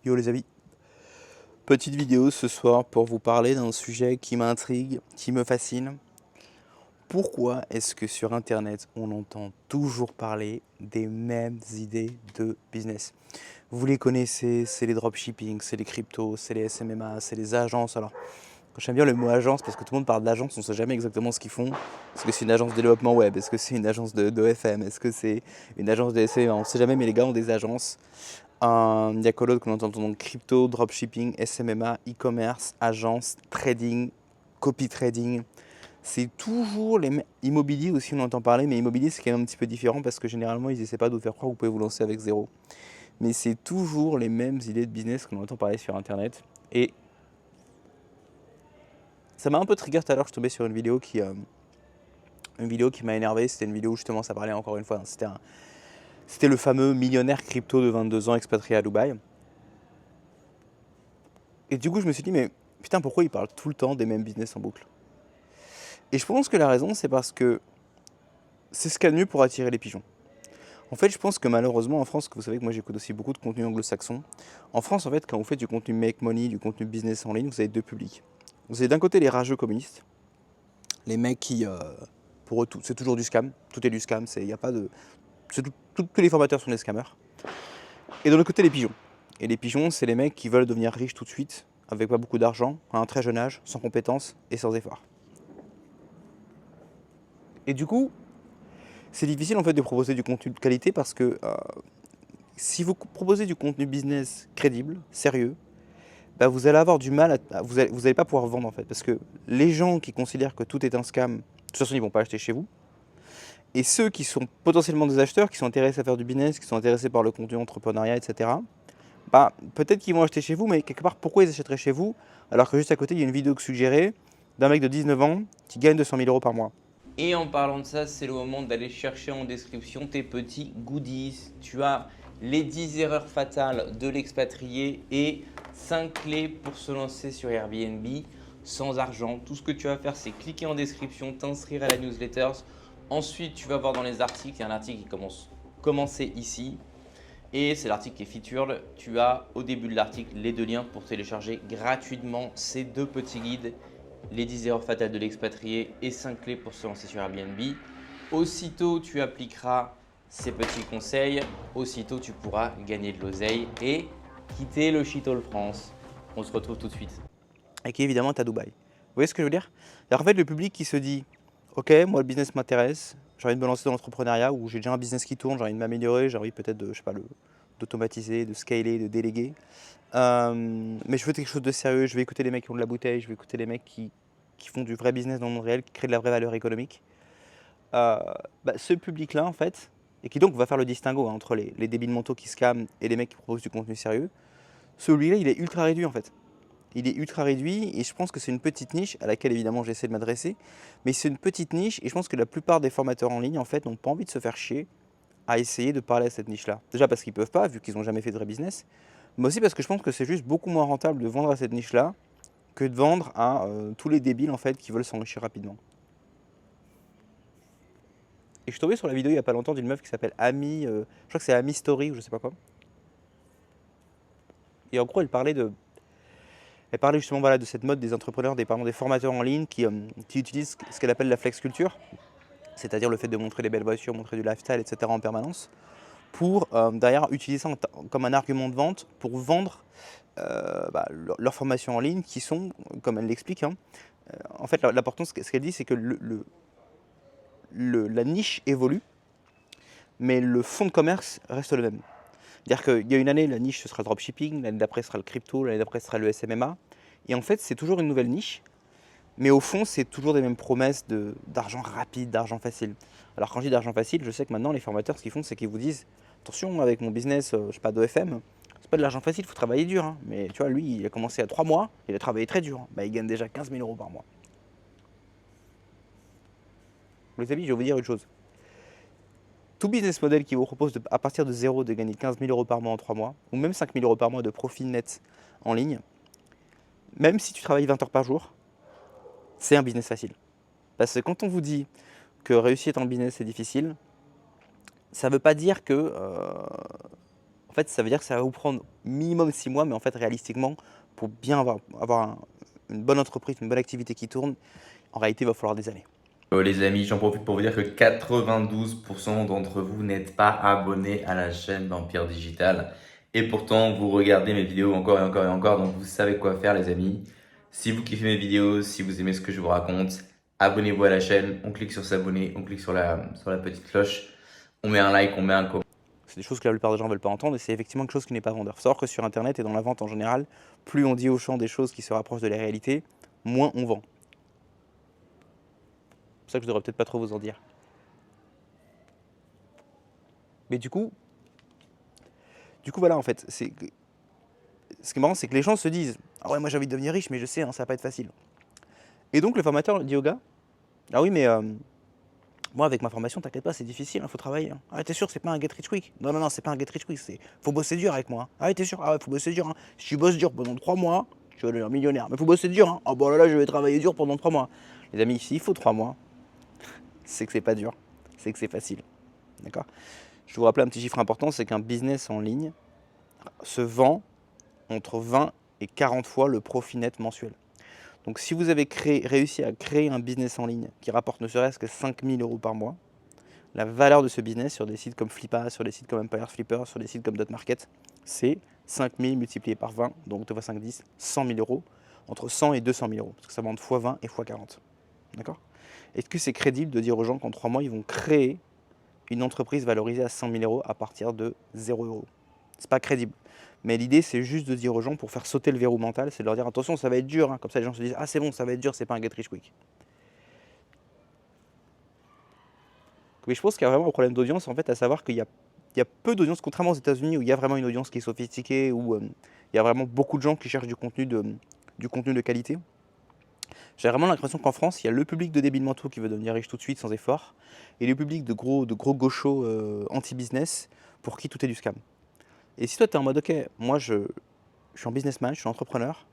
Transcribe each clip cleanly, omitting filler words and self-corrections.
Yo les amis, petite vidéo ce soir pour vous parler d'un sujet qui m'intrigue, qui me fascine. Pourquoi est-ce que sur internet on entend toujours parler des mêmes idées de business? Vous les connaissez, c'est les dropshipping, c'est les cryptos, c'est les SMMA, c'est les agences. Alors, j'aime bien le mot agence parce que tout le monde parle d'agence, on ne sait jamais exactement ce qu'ils font. Est-ce que c'est une agence de développement web? Est-ce que c'est une agence de FM? Est-ce que c'est une agence de SMMA? On ne sait jamais, mais les gars ont des agences. Il y a quoi d'autre qu'on entend? Donc crypto, dropshipping, SMMA, e-commerce, agence, trading, copy trading. C'est toujours les mêmes. Immobilier aussi, on entend parler, mais immobilier c'est quand même un petit peu différent parce que généralement ils essaient pas de vous faire croire que vous pouvez vous lancer avec zéro. Mais c'est toujours les mêmes idées de business qu'on entend parler sur internet. Et ça m'a un peu trigger tout à l'heure, je suis tombé sur une vidéo qui m'a énervé. C'était une vidéo où justement ça parlait encore une fois. C'était le fameux millionnaire crypto de 22 ans expatrié à Dubaï. Et du coup, je me suis dit, mais putain, pourquoi il parle tout le temps des mêmes business en boucle? Et je pense que la raison, c'est parce que c'est ce qu'il y a de mieux pour attirer les pigeons. En fait, je pense que malheureusement, en France, que vous savez que moi j'écoute aussi beaucoup de contenu anglo-saxon. En France, en fait, quand vous faites du contenu make money, du contenu business en ligne, vous avez deux publics. Vous avez d'un côté les rageux communistes, les mecs qui, pour eux, c'est toujours du scam. Tout est du scam, il y a pas de. Tous les formateurs sont des scammers. Et de l'autre côté, les pigeons. Et les pigeons, c'est les mecs qui veulent devenir riches tout de suite, avec pas beaucoup d'argent, à un très jeune âge, sans compétences et sans effort. Et du coup, c'est difficile en fait de proposer du contenu de qualité parce que si vous proposez du contenu business crédible, sérieux, bah vous allez avoir du mal, vous allez pas pouvoir vendre en fait. Parce que les gens qui considèrent que tout est un scam, de toute façon ils vont pas acheter chez vous. Et ceux qui sont potentiellement des acheteurs, qui sont intéressés à faire du business, qui sont intéressés par le contenu entrepreneuriat, etc., bah peut-être qu'ils vont acheter chez vous, mais quelque part pourquoi ils achèteraient chez vous alors que juste à côté il y a une vidéo suggérée d'un mec de 19 ans qui gagne 200 000 euros par mois. Et en parlant de ça, c'est le moment d'aller chercher en description tes petits goodies. Tu as les 10 erreurs fatales de l'expatrié et 5 clés pour se lancer sur Airbnb sans argent. Tout ce que tu vas faire, c'est cliquer en description, t'inscrire à la newsletter. Ensuite, tu vas voir dans les articles, il y a un article qui commencer ici. Et c'est l'article qui est featured. Tu as au début de l'article les deux liens pour télécharger gratuitement ces deux petits guides, les 10 erreurs fatales de l'expatrié et 5 clés pour se lancer sur Airbnb. Aussitôt tu appliqueras ces petits conseils, aussitôt tu pourras gagner de l'oseille et quitter le shithole France. On se retrouve tout de suite. Et qui évidemment est à Dubaï. Vous voyez ce que je veux dire? Alors en fait, le public qui se dit ok, moi le business m'intéresse, j'ai envie de me lancer dans l'entrepreneuriat ou j'ai déjà un business qui tourne, j'ai envie de m'améliorer, j'ai envie peut-être de, je sais pas, d'automatiser, de scaler, de déléguer. Mais je veux quelque chose de sérieux, je vais écouter les mecs qui ont de la bouteille, je vais écouter les mecs qui font du vrai business dans le monde réel, qui créent de la vraie valeur économique. Euh, Ce public-là, en fait, et qui donc va faire le distinguo entre les débiles mentaux qui scamment et les mecs qui proposent du contenu sérieux, celui-là, il est ultra réduit en fait. Il est ultra réduit et je pense que c'est une petite niche à laquelle évidemment j'essaie de m'adresser. Mais c'est une petite niche et je pense que la plupart des formateurs en ligne en fait n'ont pas envie de se faire chier à essayer de parler à cette niche-là. Déjà parce qu'ils peuvent pas vu qu'ils n'ont jamais fait de vrai business, mais aussi parce que je pense que c'est juste beaucoup moins rentable de vendre à cette niche-là que de vendre à tous les débiles en fait qui veulent s'enrichir rapidement. Et je suis tombé sur la vidéo il y a pas longtemps d'une meuf qui s'appelle Ami, je crois que c'est Ami Story ou je sais pas quoi. Et en gros elle parlait justement voilà, de cette mode des entrepreneurs, des formateurs en ligne qui utilisent ce qu'elle appelle la flex culture, c'est-à-dire le fait de montrer des belles voitures, montrer du lifestyle, etc. en permanence, pour derrière utiliser ça comme un argument de vente pour vendre leurs formations en ligne qui sont, comme elle l'explique, hein, en fait l'important, ce qu'elle dit, c'est que la niche évolue, mais le fond de commerce reste le même. C'est-à-dire qu'il y a une année, la niche ce sera le dropshipping, l'année d'après ce sera le crypto, l'année d'après ce sera le SMMA, et en fait c'est toujours une nouvelle niche. Mais au fond, c'est toujours des mêmes promesses d'argent rapide, d'argent facile. Alors quand je dis d'argent facile, je sais que maintenant les formateurs, ce qu'ils font, c'est qu'ils vous disent attention, avec mon business, je sais pas, d'OFM, c'est pas de l'argent facile, il faut travailler dur. Hein. Mais tu vois, lui, il a commencé à 3 mois, il a travaillé très dur. Hein. Bah, il gagne déjà 15 000 euros par mois. Les amis, je vais vous dire une chose. Tout business model qui vous propose à partir de zéro de gagner 15 000 euros par mois en 3 mois, ou même 5 000 euros par mois de profit net en ligne, même si tu travailles 20 heures par jour, c'est un business facile. Parce que quand on vous dit que réussir en business c'est difficile, ça ne veut pas dire que. En fait, ça veut dire que ça va vous prendre minimum 6 mois, mais en fait, réalistiquement, pour bien une bonne entreprise, une bonne activité qui tourne, en réalité, il va falloir des années. Oh, les amis, j'en profite pour vous dire que 92% d'entre vous n'êtes pas abonnés à la chaîne d'Empire Digital. Et pourtant, vous regardez mes vidéos encore et encore et encore, donc vous savez quoi faire, les amis. Si vous kiffez mes vidéos, si vous aimez ce que je vous raconte, abonnez-vous à la chaîne, on clique sur s'abonner, on clique sur la petite cloche, on met un like, on met un commentaire. C'est des choses que la plupart des gens ne veulent pas entendre et c'est effectivement quelque chose qui n'est pas vendeur. Il faut savoir que sur Internet et dans la vente en général, plus on dit aux gens des choses qui se rapprochent de la réalité, moins on vend. C'est pour ça que je devrais peut-être pas trop vous en dire. Mais du coup voilà en fait. Ce qui est marrant, c'est que les gens se disent ah ouais, moi j'ai envie de devenir riche, mais je sais, hein, ça va pas être facile. Et donc le formateur dit au gars ah oui, mais moi avec ma formation, t'inquiète pas, c'est difficile, il faut travailler. Hein. Ah, t'es sûr, c'est pas un get rich quick? Non, non, non, c'est pas un get rich quick, faut bosser dur avec moi. Hein. Ah, t'es sûr? Ah ouais, faut bosser dur. Hein. Si tu bosses dur pendant 3 mois, tu vas devenir millionnaire. Mais faut bosser dur. Hein. Ah bon, là, je vais travailler dur pendant 3 mois. Les amis, s'il faut 3 mois, c'est que c'est pas dur, c'est que c'est facile. D'accord? Je vais vous rappeler un petit chiffre important, c'est qu'un business en ligne se vend entre 20 et 40 fois le profit net mensuel. Donc si vous avez réussi à créer un business en ligne qui rapporte ne serait-ce que 5 000 € par mois, la valeur de ce business sur des sites comme Flippa, sur des sites comme Empire Flipper, sur des sites comme Dotmarket, c'est 5 000 multiplié par 20, donc 2 fois 5, 10, 100 000 €, entre 100 et 200 000 €, parce que ça vend fois 20 et fois 40. D'accord? Est-ce que c'est crédible de dire aux gens qu'en 3 mois, ils vont créer une entreprise valorisée à 100 000 € à partir de 0 €? C'est pas crédible. Mais l'idée, c'est juste de dire aux gens, pour faire sauter le verrou mental, c'est de leur dire attention, ça va être dur. Hein. Comme ça, les gens se disent ah, c'est bon, ça va être dur, c'est pas un get rich quick. Mais je pense qu'il y a vraiment un problème d'audience, en fait, à savoir qu'il y a peu d'audience, contrairement aux États-Unis où il y a vraiment une audience qui est sophistiquée, où il y a vraiment beaucoup de gens qui cherchent du contenu de qualité. J'ai vraiment l'impression qu'en France, il y a le public de débiles mentaux qui veut devenir riche tout de suite sans effort, et le public de gros gauchos anti-business pour qui tout est du scam. Et si toi, tu es en mode ok, moi je suis en businessman, je suis entrepreneur,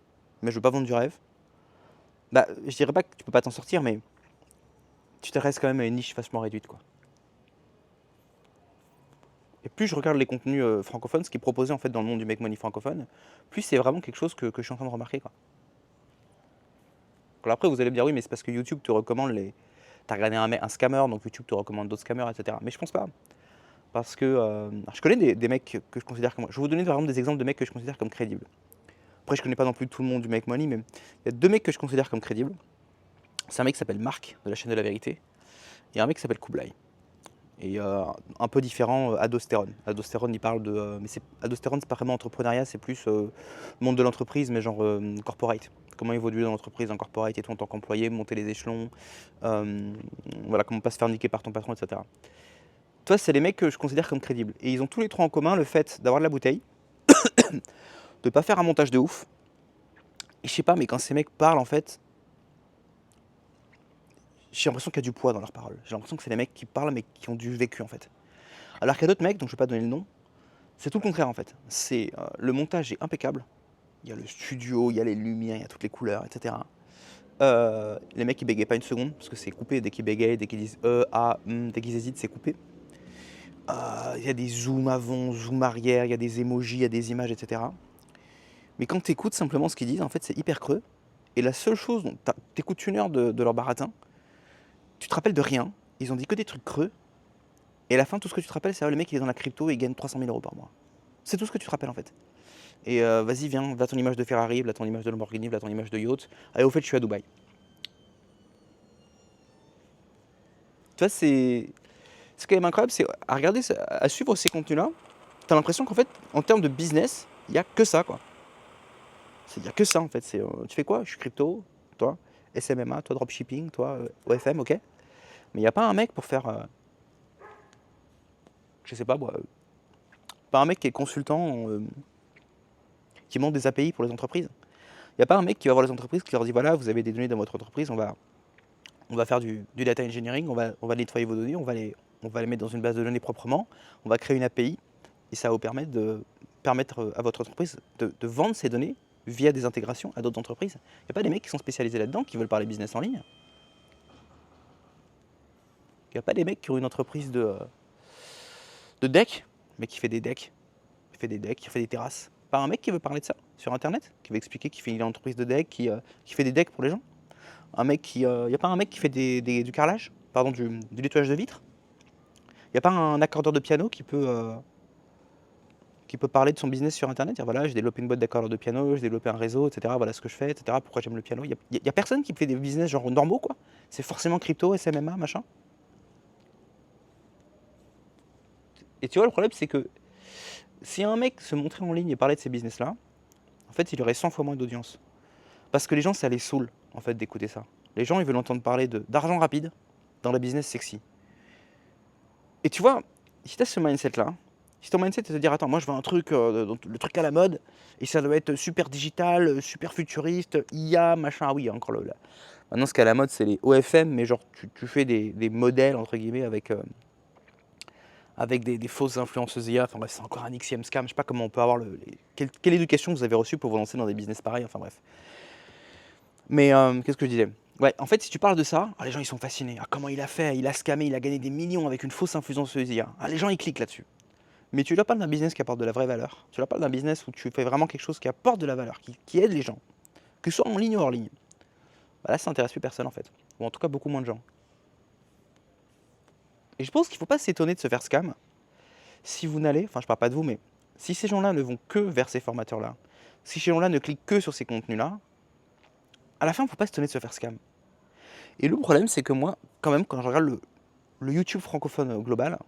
mais je veux pas vendre du rêve, bah je dirais pas que tu peux pas t'en sortir, mais tu te restes quand même à une niche vachement réduite, quoi. Et plus je regarde les contenus francophones, ce qui est proposé en fait dans le monde du make money francophone, plus c'est vraiment quelque chose que je suis en train de remarquer, quoi. Alors après, vous allez me dire oui, mais c'est parce que YouTube te recommande t'as regardé un scammer, donc YouTube te recommande d'autres scammers, etc. Mais je pense pas. Parce que je connais des mecs que je considère comme. Je vais vous donner vraiment des exemples de mecs que je considère comme crédibles. Après, je connais pas non plus tout le monde du make money, mais il y a 2 mecs que je considère comme crédibles. C'est un mec qui s'appelle Marc, de la chaîne de la vérité, et un mec qui s'appelle Kublai. Et un peu différent, Adostérone. Adostérone, il parle de. Mais Adostérone, c'est pas vraiment entrepreneuriat, c'est plus monde de l'entreprise, mais genre corporate. Comment évoluer dans l'entreprise, en corporate et tout en tant qu'employé, monter les échelons, voilà, comment pas se faire niquer par ton patron, etc. Toi, c'est les mecs que je considère comme crédibles. Et ils ont tous les 3 en commun le fait d'avoir de la bouteille, de pas faire un montage de ouf. Et je sais pas, mais quand ces mecs parlent, en fait, j'ai l'impression qu'il y a du poids dans leurs paroles. J'ai l'impression que c'est des mecs qui parlent, mais qui ont du vécu, en fait. Alors qu'il y a d'autres mecs, dont je vais pas donner le nom, c'est tout le contraire, en fait. Le montage est impeccable. Il y a le studio, il y a les lumières, il y a toutes les couleurs, etc. Les mecs, ils bégayent pas une seconde, parce que c'est coupé. Dès qu'ils bégayent, dès qu'ils disent dès qu'ils hésitent, c'est coupé. Il y a des zooms avant, zooms arrière, il y a des emojis, il y a des images, etc. Mais quand tu écoutes simplement ce qu'ils disent, en fait, c'est hyper creux. Et la seule chose dont t'écoutes 1 heure de leur baratin, tu te rappelles de rien. Ils ont dit que des trucs creux. Et à la fin, tout ce que tu te rappelles, c'est le mec, il est dans la crypto et il gagne 300 000 € par mois. C'est tout ce que tu te rappelles, en fait. Et vas-y, viens, là ton image de Ferrari, là ton image de Lamborghini, là ton image de yacht. Allez, au fait, je suis à Dubaï. Tu vois, c'est quand même incroyable, c'est à regarder, à suivre ces contenus-là, t'as l'impression qu'en fait, en termes de business, il n'y a que ça, quoi. Il n'y a que ça, en fait. Tu fais quoi? Je suis crypto, toi, SMMA, toi, dropshipping, toi, OFM, ok. Mais il n'y a pas un mec pour faire, je sais pas, moi, pas un mec qui est consultant, qui monte des API pour les entreprises. Il n'y a pas un mec qui va voir les entreprises, qui leur dit, voilà, vous avez des données dans votre entreprise, on va faire du data engineering, on va nettoyer vos données, on va les mettre dans une base de données proprement, on va créer une API, et ça va vous permettre à votre entreprise de vendre ces données via des intégrations à d'autres entreprises. Il n'y a pas des mecs qui sont spécialisés là-dedans, qui veulent parler business en ligne. Il n'y a pas des mecs qui ont une entreprise de deck, mais qui fait des decks, qui fait des decks, qui fait des terrasses. Pas un mec qui veut parler de ça sur internet, qui veut expliquer qu'il fait une entreprise de deck, qui fait des decks pour les gens. Un mec qui. Y a pas un mec qui fait du carrelage, pardon, du nettoyage de vitres. Y a pas un accordeur de piano qui peut parler de son business sur internet, dire voilà, j'ai développé une boîte d'accordeurs de piano, j'ai développé un réseau, etc. Voilà ce que je fais, etc. Pourquoi j'aime le piano. Y a personne qui fait des business genre normaux, quoi. C'est forcément crypto, SMMA, machin. Et tu vois, le problème, c'est que si un mec se montrait en ligne et parlait de ces business-là, en fait, il aurait 100 fois moins d'audience. Parce que les gens, ça les saoule, en fait, d'écouter ça. Les gens, ils veulent entendre parler d'argent rapide dans le business sexy. Et tu vois, si tu as ce mindset-là, si ton mindset est de te dire, attends, moi je veux un truc, le truc à la mode, et ça doit être super digital, super futuriste, IA, machin, ah oui, encore là. Maintenant, ce qui est à la mode, c'est les OFM, mais genre, tu fais des modèles, entre guillemets, avec des fausses influenceuses IA. Enfin bref, c'est encore un XM scam. Je sais pas comment on peut avoir quelle éducation vous avez reçue pour vous lancer dans des business pareils. Enfin bref. Mais qu'est-ce que je disais? Ouais, en fait, si tu parles de ça, les gens ils sont fascinés. Ah, comment il a fait? Il a scammé, il a gagné des millions avec une fausse influenceuse IA. Ah, les gens ils cliquent là-dessus. Mais tu leur parles d'un business qui apporte de la vraie valeur. Tu leur parles d'un business où tu fais vraiment quelque chose qui apporte de la valeur, qui aide les gens, que ce soit en ligne ou hors ligne. Bah là, ça n'intéresse plus personne en fait. Ou en tout cas beaucoup moins de gens. Et je pense qu'il ne faut pas s'étonner de se faire scam si vous n'allez, enfin je parle pas de vous, mais si ces gens-là ne vont que vers ces formateurs-là, si ces gens-là ne cliquent que sur ces contenus-là, à la fin, il ne faut pas s'étonner de se faire scam. Et le problème, c'est que moi, quand même, quand je regarde le YouTube francophone global,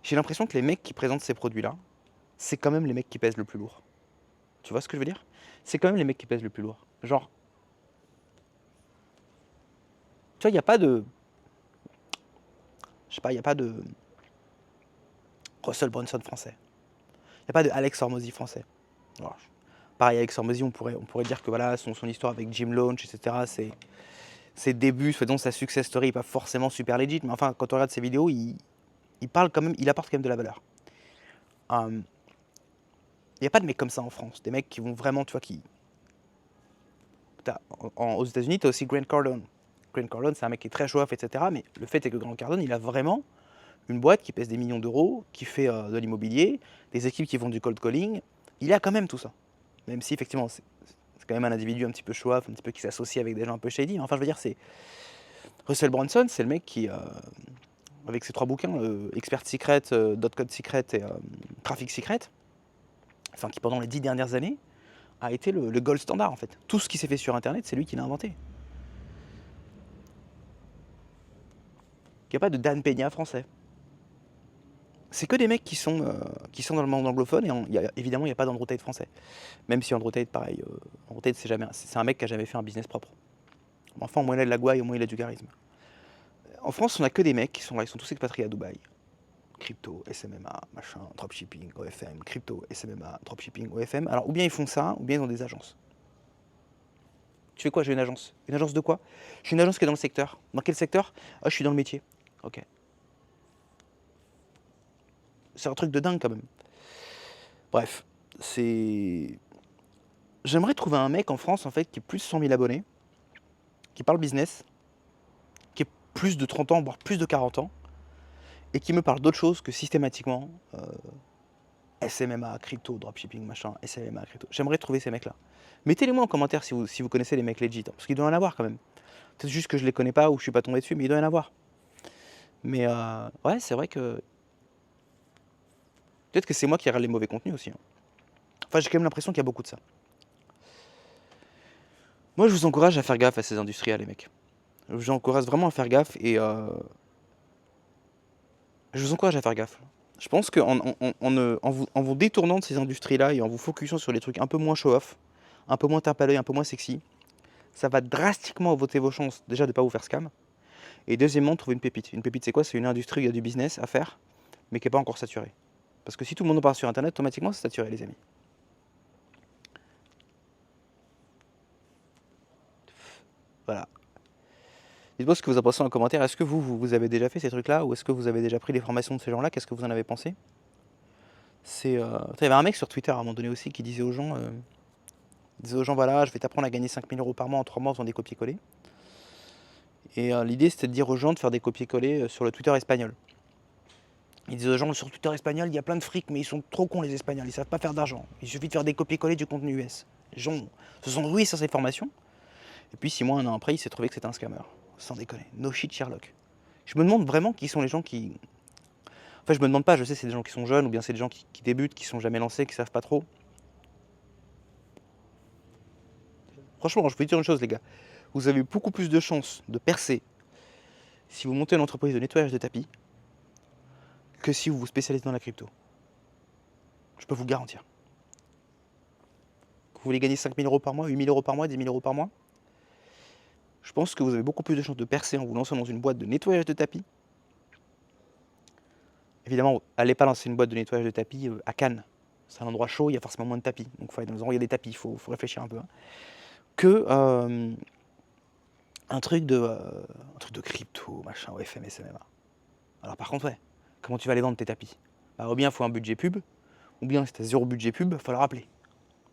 j'ai l'impression que les mecs qui présentent ces produits-là, c'est quand même les mecs qui pèsent le plus lourd. Tu vois ce que je veux dire? C'est quand même les mecs qui pèsent le plus lourd. Genre, tu vois, il n'y a pas de... Je sais pas, il n'y a pas de Russell Brunson français. Il n'y a pas de Alex Hormozy français. Alors, pareil, Alex Hormozy, on pourrait dire que voilà, son histoire avec Jim Launch, etc., ses débuts, soit donc sa success story n'est pas forcément super legit, mais enfin, quand on regarde ses vidéos, il parle quand même, il apporte quand même de la valeur. Il n'y a pas de mecs comme ça en France, des mecs qui vont vraiment, tu vois, aux États-Unis, tu as aussi Grant Cardone. Grant Cardone, c'est un mec qui est très show-off, etc., mais le fait est que Grant Cardone, il a vraiment une boîte qui pèse des millions d'euros, qui fait de l'immobilier, des équipes qui font du cold calling. Il a quand même tout ça. Même si effectivement c'est quand même un individu un petit peu show-off, un petit peu qui s'associe avec des gens un peu shady. Enfin je veux dire, c'est Russell Brunson, c'est le mec qui, avec ses 3 bouquins, Expert Secret, Dot Code Secret et Traffic Secret, enfin qui pendant les 10 dernières années a été le gold standard en fait. Tout ce qui s'est fait sur internet, c'est lui qui l'a inventé. Il n'y a pas de Dan Peña français. C'est que des mecs qui sont dans le monde anglophone, et évidemment il n'y a pas d'Andrew Tate français. Même si Andrew Tate, pareil, Andrew Tate c'est un mec qui a jamais fait un business propre. Enfin, au moins il a de la gouaille, au moins il a du charisme. En France, on a que des mecs qui sont là, ils sont tous expatriés à Dubaï. Crypto, SMMA, machin, dropshipping, OFM, crypto, SMMA, dropshipping, OFM. Alors, ou bien ils font ça, ou bien ils ont des agences. Tu fais quoi? J'ai une agence. Une agence de quoi? J'ai une agence qui est dans le secteur. Dans quel secteur? Ah, je suis dans le métier. Ok. C'est un truc de dingue quand même. Bref, c'est... J'aimerais trouver un mec en France en fait qui ait plus de 100 000 abonnés, qui parle business, qui ait plus de 30 ans, voire plus de 40 ans, et qui me parle d'autre chose que systématiquement SMMA, crypto, dropshipping, machin, SMMA, crypto. J'aimerais trouver ces mecs-là. Mettez-les-moi en commentaire si vous connaissez les mecs legit, parce qu'il doit y en avoir quand même. Peut-être juste que je les connais pas ou je suis pas tombé dessus, mais il doit y en avoir. Mais ouais, c'est vrai que... Peut-être que c'est moi qui regarde les mauvais contenus aussi. Hein. Enfin, j'ai quand même l'impression qu'il y a beaucoup de ça. Moi, je vous encourage à faire gaffe à ces industriels, les mecs. Je vous encourage vraiment à faire gaffe et... Je vous encourage à faire gaffe. Je pense qu'en vous détournant de ces industries-là et en vous focusant sur les trucs un peu moins show-off, un peu moins tape à l'œil, un peu moins sexy, ça va drastiquement voter vos chances déjà de ne pas vous faire scam. Et deuxièmement, de trouver une pépite. Une pépite, c'est quoi? C'est une industrie où il y a du business à faire, mais qui n'est pas encore saturée. Parce que si tout le monde en parle sur Internet, automatiquement, c'est saturé, les amis. Voilà. Dites-moi ce que vous en pensez en commentaire. Est-ce que vous avez déjà fait ces trucs-là? Ou est-ce que vous avez déjà pris les formations de ces gens-là? Qu'est-ce que vous en avez pensé? Il y avait un mec sur Twitter à un moment donné aussi qui disait aux gens, voilà, je vais t'apprendre à gagner 5 000 € par mois en 3 mois en faisant des copier-coller. Et l'idée, c'était de dire aux gens de faire des copier-coller sur le Twitter espagnol. Ils disent aux gens sur Twitter espagnol, il y a plein de fric, mais ils sont trop cons les Espagnols, ils savent pas faire d'argent. Il suffit de faire des copier-coller du contenu US. Les gens se sont rués sur ces formations. Et puis 6 mois, 1 an après, il s'est trouvé que c'était un scammer. Sans déconner. No shit Sherlock. Je me demande vraiment qui sont les gens qui... Enfin, je me demande pas, je sais c'est des gens qui sont jeunes, ou bien c'est des gens qui débutent, qui sont jamais lancés, qui savent pas trop. Franchement, je peux vous dire une chose les gars. Vous avez beaucoup plus de chances de percer si vous montez une entreprise de nettoyage de tapis que si vous vous spécialisez dans la crypto. Je peux vous le garantir. Vous voulez gagner 5 000 euros par mois, 8 000 euros par mois, 10 000 euros par mois, je pense que vous avez beaucoup plus de chances de percer en vous lançant dans une boîte de nettoyage de tapis. Évidemment, allez pas lancer une boîte de nettoyage de tapis à Cannes. C'est un endroit chaud, il y a forcément moins de tapis. Donc il faut aller dans les endroits où il y a des tapis, il faut réfléchir un peu. Hein. Que un truc de crypto, machin, OFM, SMA. Alors par contre, ouais, comment tu vas aller vendre tes tapis? Bah, ou bien il faut un budget pub, ou bien si tu as 0 budget pub, il va falloir appeler.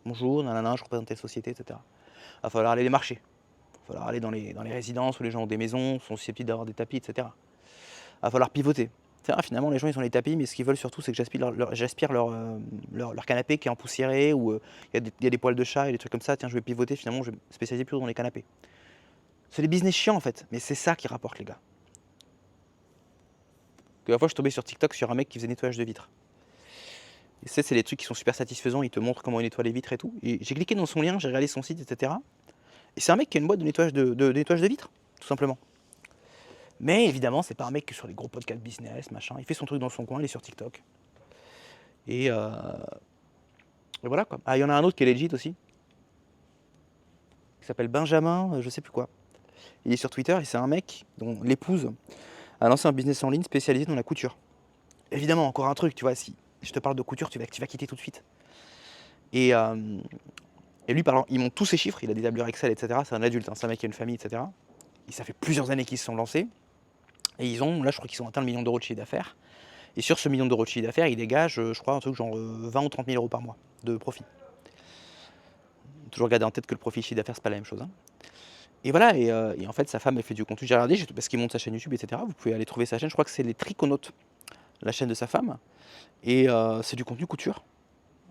Bonjour, nanana, je représente telle société, etc. Il va falloir aller les marchés. Il va falloir aller dans les résidences où les gens ont des maisons, sont susceptibles d'avoir des tapis, etc. Il va falloir pivoter. C'est vrai, finalement, les gens ils ont les tapis, mais ce qu'ils veulent surtout, c'est que j'aspire leur canapé qui est empoussiéré, ou il y a des poils de chat et des trucs comme ça. Tiens, je vais pivoter, finalement, je vais me spécialiser plutôt dans les canapés. C'est des business chiants en fait, mais c'est ça qui rapporte les gars. La fois, je suis tombé sur TikTok sur un mec qui faisait nettoyage de vitres. Et c'est des trucs qui sont super satisfaisants, il te montre comment il nettoie les vitres et tout. Et j'ai cliqué dans son lien, j'ai regardé son site, etc. Et c'est un mec qui a une boîte de nettoyage de vitres, tout simplement. Mais évidemment, c'est pas un mec qui est sur les gros podcasts business, machin. Il fait son truc dans son coin, il est sur TikTok. Et voilà quoi. Ah, il y en a un autre qui est legit aussi. Qui s'appelle Benjamin, je sais plus quoi. Il est sur Twitter et c'est un mec dont l'épouse a lancé un business en ligne spécialisé dans la couture. Évidemment, encore un truc, tu vois, si je te parle de couture, tu vas quitter tout de suite. Et lui, il monte tous ses chiffres, il a des tableurs Excel, etc. C'est un adulte, hein, c'est un mec qui a une famille, etc. Et ça fait plusieurs années qu'ils se sont lancés. Et là, je crois qu'ils ont atteint le million d'euros de chiffre d'affaires. Et sur ce million d'euros de chiffre d'affaires, ils dégagent, je crois, un truc genre 20 ou 30 000 euros par mois de profit. Toujours garder en tête que le profit chiffre d'affaires, c'est pas la même chose. Hein. Et voilà, et en fait, sa femme, elle fait du contenu. J'ai regardé, parce qu'il monte sa chaîne YouTube, etc. Vous pouvez aller trouver sa chaîne, je crois que c'est les Triconautes, la chaîne de sa femme. Et c'est du contenu couture.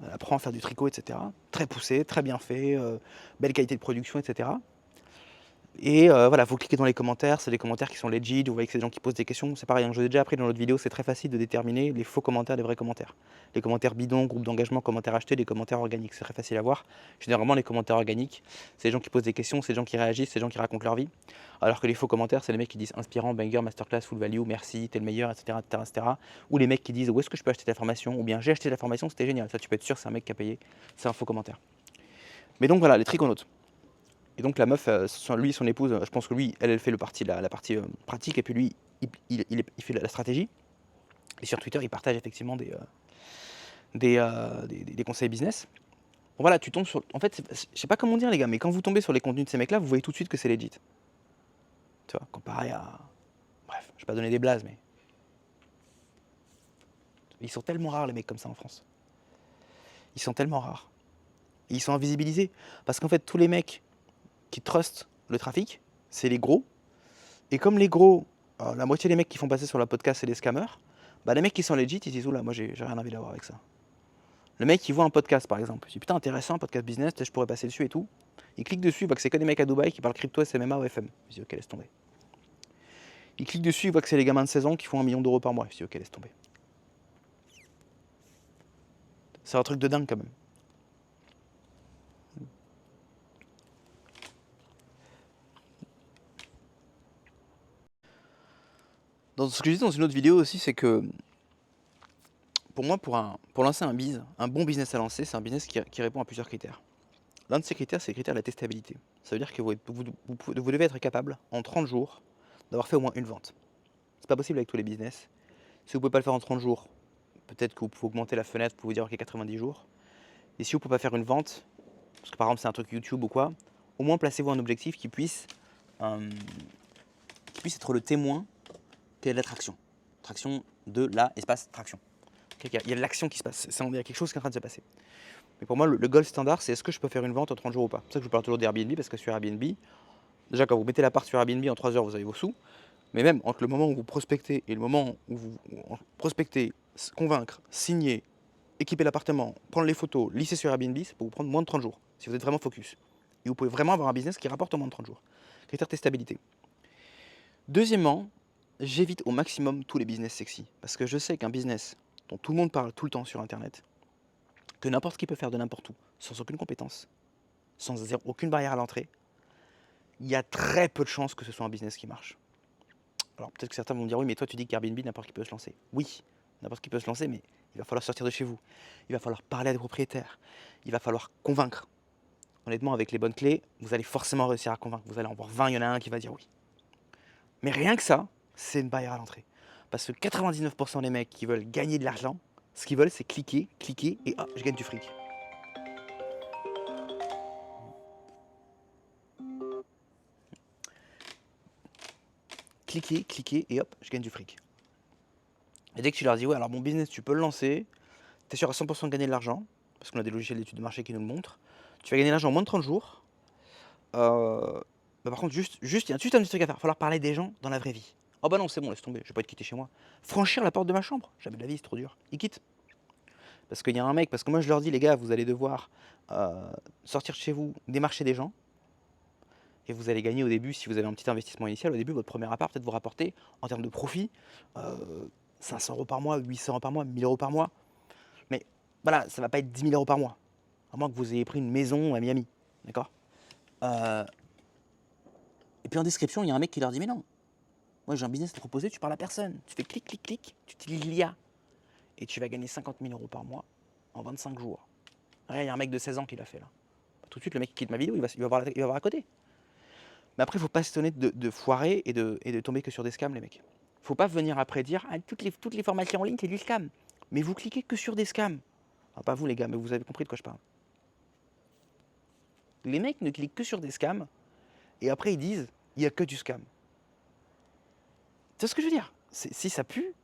Elle apprend à faire du tricot, etc. Très poussé, très bien fait, belle qualité de production, etc. Et voilà, vous cliquez dans les commentaires, c'est des commentaires qui sont legit, vous voyez que c'est des gens qui posent des questions. C'est pareil, hein, je vous ai déjà appris dans l'autre vidéo, c'est très facile de déterminer les faux commentaires des vrais commentaires. Les commentaires bidons, groupe d'engagement, commentaires achetés, les commentaires organiques, c'est très facile à voir. Généralement, les commentaires organiques, c'est les gens qui posent des questions, c'est les gens qui réagissent, c'est les gens qui racontent leur vie. Alors que les faux commentaires, c'est les mecs qui disent inspirant, banger, masterclass, full value, merci, t'es le meilleur, etc., etc., etc. Ou les mecs qui disent où est-ce que je peux acheter ta formation, ou bien j'ai acheté la formation, c'était génial. Ça, tu peux être sûr, c'est un mec qui a payé, c'est un faux commentaire. Mais donc voilà, les triconautes. Et donc la meuf, lui, son épouse, je pense que lui, elle fait la partie pratique, et puis lui, il fait la stratégie. Et sur Twitter, il partage effectivement des conseils business. Bon, voilà, tu tombes sur... En fait, je sais pas comment dire les gars, mais quand vous tombez sur les contenus de ces mecs-là, vous voyez tout de suite que c'est legit. Tu vois, comparé à... Bref, je vais pas donner des blazes, mais... Ils sont tellement rares les mecs comme ça en France. Ils sont tellement rares. Et ils sont invisibilisés. Parce qu'en fait, tous les mecs qui trustent le trafic, c'est les gros. Et comme les gros, la moitié des mecs qui font passer sur la podcast, c'est des scammers, bah les mecs qui sont legit, ils disent oula, moi j'ai rien envie d'avoir avec ça. Le mec qui voit un podcast par exemple, il dit putain intéressant, un podcast business, je pourrais passer dessus et tout. Il clique dessus, il voit que c'est que des mecs à Dubaï qui parlent crypto, SMA ou FM. Il dit ok, laisse tomber. Il clique dessus, il voit que c'est les gamins de 16 ans qui font 1 million d'euros par mois. Il dit ok, laisse tomber. C'est un truc de dingue quand même. Dans ce que je disais dans une autre vidéo aussi, c'est que pour moi, pour lancer un bon business à lancer, c'est un business qui répond à plusieurs critères. L'un de ces critères, c'est le critère de la testabilité. Ça veut dire que vous devez être capable, en 30 jours, d'avoir fait au moins une vente. C'est pas possible avec tous les business. Si vous ne pouvez pas le faire en 30 jours, peut-être que vous pouvez augmenter la fenêtre, vous pouvez dire ok 90 jours. Et si vous ne pouvez pas faire une vente, parce que par exemple c'est un truc YouTube ou quoi, au moins placez-vous un objectif qui puisse être le témoin qu'il y a de l'attraction. Traction de la espace traction. Il y a de l'action qui se passe, il y a quelque chose qui est en train de se passer. Mais pour moi, le gold standard, c'est est-ce que je peux faire une vente en 30 jours ou pas. C'est pour ça que je parle toujours d'Airbnb, parce que sur Airbnb, déjà quand vous mettez l'appart sur Airbnb en 3 heures, vous avez vos sous. Mais même entre le moment où vous prospectez et le moment où vous prospectez, convaincre, signer, équiper l'appartement, prendre les photos, lisser sur Airbnb, ça peut vous prendre moins de 30 jours, si vous êtes vraiment focus. Et vous pouvez vraiment avoir un business qui rapporte en moins de 30 jours. Critère de testabilité. Deuxièmement, j'évite au maximum tous les business sexy. Parce que je sais qu'un business dont tout le monde parle tout le temps sur Internet, que n'importe qui peut faire de n'importe où, sans aucune compétence, sans aucune barrière à l'entrée, il y a très peu de chances que ce soit un business qui marche. Alors peut-être que certains vont me dire, oui, mais toi tu dis qu'Airbnb, n'importe qui peut se lancer. Oui, n'importe qui peut se lancer, mais il va falloir sortir de chez vous. Il va falloir parler à des propriétaires. Il va falloir convaincre. Honnêtement, avec les bonnes clés, vous allez forcément réussir à convaincre. Vous allez en voir 20, il y en a un qui va dire oui. Mais rien que ça, c'est une barrière à l'entrée. Parce que 99% des mecs qui veulent gagner de l'argent, ce qu'ils veulent, c'est cliquer, cliquer, et hop, je gagne du fric. Cliquer, cliquer, et hop, je gagne du fric. Et dès que tu leur dis, ouais, alors mon business, tu peux le lancer, tu es sûr à 100% de gagner de l'argent, parce qu'on a des logiciels d'études de marché qui nous le montrent, tu vas gagner de l'argent en moins de 30 jours. Par contre, juste, il y a juste un petit truc à faire, il va falloir parler des gens dans la vraie vie. Oh bah non, c'est bon, laisse tomber, je vais pas être quitté chez moi. Franchir la porte de ma chambre, jamais de la vie, c'est trop dur. Ils quittent. Parce qu'il y a un mec, parce que moi je leur dis, les gars, vous allez devoir sortir de chez vous, démarcher des gens, et vous allez gagner au début, si vous avez un petit investissement initial, au début, votre premier appart peut-être vous rapporter, en termes de profit, 500 € par mois, 800 € par mois, 1000 € par mois. Mais voilà, ça va pas être 10 000 € par mois, à moins que vous ayez pris une maison à Miami, d'accord. Et puis en description, il y a un mec qui leur dit, mais non, moi j'ai un business à te proposer, tu parles à personne, tu fais clic, clic, clic, tu utilises l'IA, et tu vas gagner 50 000 € par mois en 25 jours. Il y a un mec de 16 ans qui l'a fait là. Tout de suite, le mec qui quitte ma vidéo, il va voir à côté. Mais après, il ne faut pas s'étonner de foirer et de tomber que sur des scams, les mecs. Il ne faut pas venir après dire, ah, toutes les formations en ligne, c'est du scam. Mais vous cliquez que sur des scams. Enfin, pas vous les gars, mais vous avez compris de quoi je parle. Les mecs ne cliquent que sur des scams, et après ils disent, il n'y a que du scam. Tu vois ce que je veux dire? Si ça pue,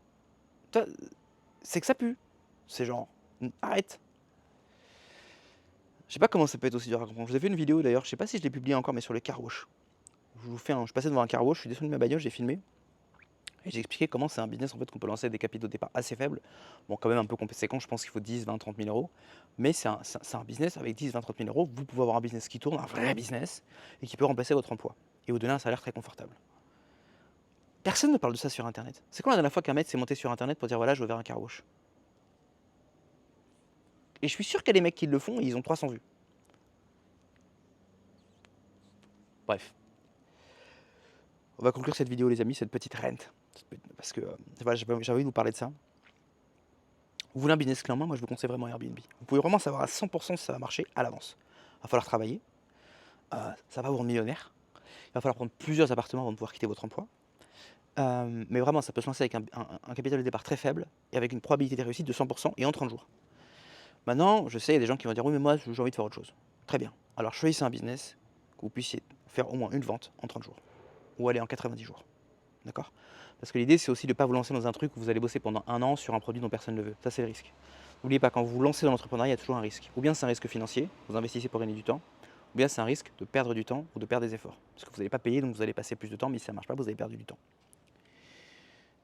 c'est que ça pue. C'est genre, arrête. Je sais pas comment ça peut être aussi dur à comprendre. Je vous ai fait une vidéo d'ailleurs, je sais pas si je l'ai publiée encore, mais sur le car wash. Je passais devant un car wash, je suis descendu de ma bagnole, j'ai filmé. Et j'ai expliqué comment c'est un business en fait qu'on peut lancer avec des capitaux de départ assez faibles. Bon, quand même un peu conséquent, je pense qu'il faut 10, 20, 30 000 €. Mais c'est un business avec 10, 20, 30 000 €. Vous pouvez avoir un business qui tourne, un vrai business, et qui peut remplacer votre emploi. Et vous donner un salaire très confortable. Personne ne parle de ça sur Internet. C'est quand la dernière fois qu'un mec s'est monté sur Internet pour dire voilà, je veux faire un car wash? Et je suis sûr qu'il y a des mecs qui le font et ils ont 300 vues. Bref. On va conclure cette vidéo les amis, cette petite rente. Parce que voilà, j'ai envie de vous parler de ça. Vous voulez un business clé en main, moi je vous conseille vraiment Airbnb. Vous pouvez vraiment savoir à 100% si ça va marcher à l'avance. Il va falloir travailler, ça va vous rendre millionnaire. Il va falloir prendre plusieurs appartements avant de pouvoir quitter votre emploi. Mais vraiment, ça peut se lancer avec un capital de départ très faible et avec une probabilité de réussite de 100% et en 30 jours. Maintenant, je sais, il y a des gens qui vont dire oui, mais moi j'ai envie de faire autre chose. Très bien. Alors choisissez un business que vous puissiez faire au moins une vente en 30 jours ou aller en 90 jours. D'accord? Parce que l'idée, c'est aussi de ne pas vous lancer dans un truc où vous allez bosser pendant un an sur un produit dont personne ne veut. Ça, c'est le risque. N'oubliez pas, quand vous vous lancez dans l'entrepreneuriat, il y a toujours un risque. Ou bien c'est un risque financier, vous investissez pour gagner du temps, ou bien c'est un risque de perdre du temps ou de perdre des efforts. Parce que vous n'allez pas payer, donc vous allez passer plus de temps, mais si ça ne marche pas, vous allez perdre du temps.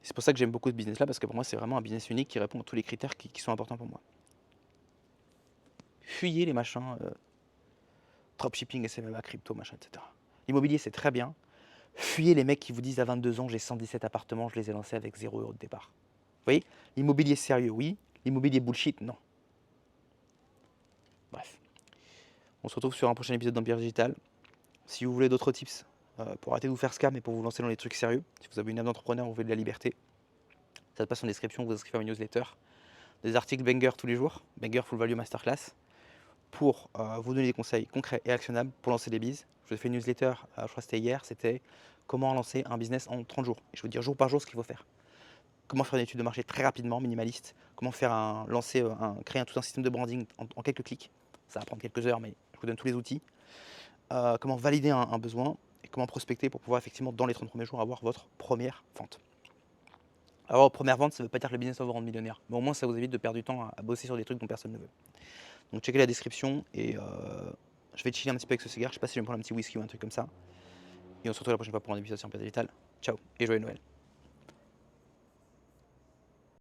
C'est pour ça que j'aime beaucoup ce business-là, parce que pour moi, c'est vraiment un business unique qui répond à tous les critères qui sont importants pour moi. Fuyez les machins, dropshipping, SMA, crypto, machin, etc. L'immobilier, c'est très bien. Fuyez les mecs qui vous disent à 22 ans, j'ai 117 appartements, je les ai lancés avec 0 € de départ. Vous voyez, l'immobilier sérieux, oui. L'immobilier bullshit, non. Bref. On se retrouve sur un prochain épisode d'Empire Digital. Si vous voulez d'autres tips pour arrêter de vous faire scam et pour vous lancer dans les trucs sérieux, si vous avez une âme d'entrepreneur, vous voulez de la liberté, ça se passe en description, vous inscrivez à ma newsletter. Des articles banger tous les jours, banger full value masterclass, pour vous donner des conseils concrets et actionnables pour lancer des bises. Je vous ai fait une newsletter, je crois que c'était hier, c'était comment lancer un business en 30 jours. Et je vais vous dire jour par jour ce qu'il faut faire. Comment faire une étude de marché très rapidement, minimaliste. Comment faire créer tout un système de branding en quelques clics. Ça va prendre quelques heures, mais je vous donne tous les outils. Comment valider un besoin et comment prospecter pour pouvoir effectivement dans les 30 premiers jours avoir votre première vente. Alors première vente, ça ne veut pas dire que le business va vous rendre millionnaire, mais au moins ça vous évite de perdre du temps à bosser sur des trucs dont personne ne veut. Donc checkez la description et je vais chiller un petit peu avec ce cigare. Je sais pas si je vais me prendre un petit whisky ou un truc comme ça. Et on se retrouve la prochaine fois pour un épisode sur Empire Digital. Ciao et joyeux Noël.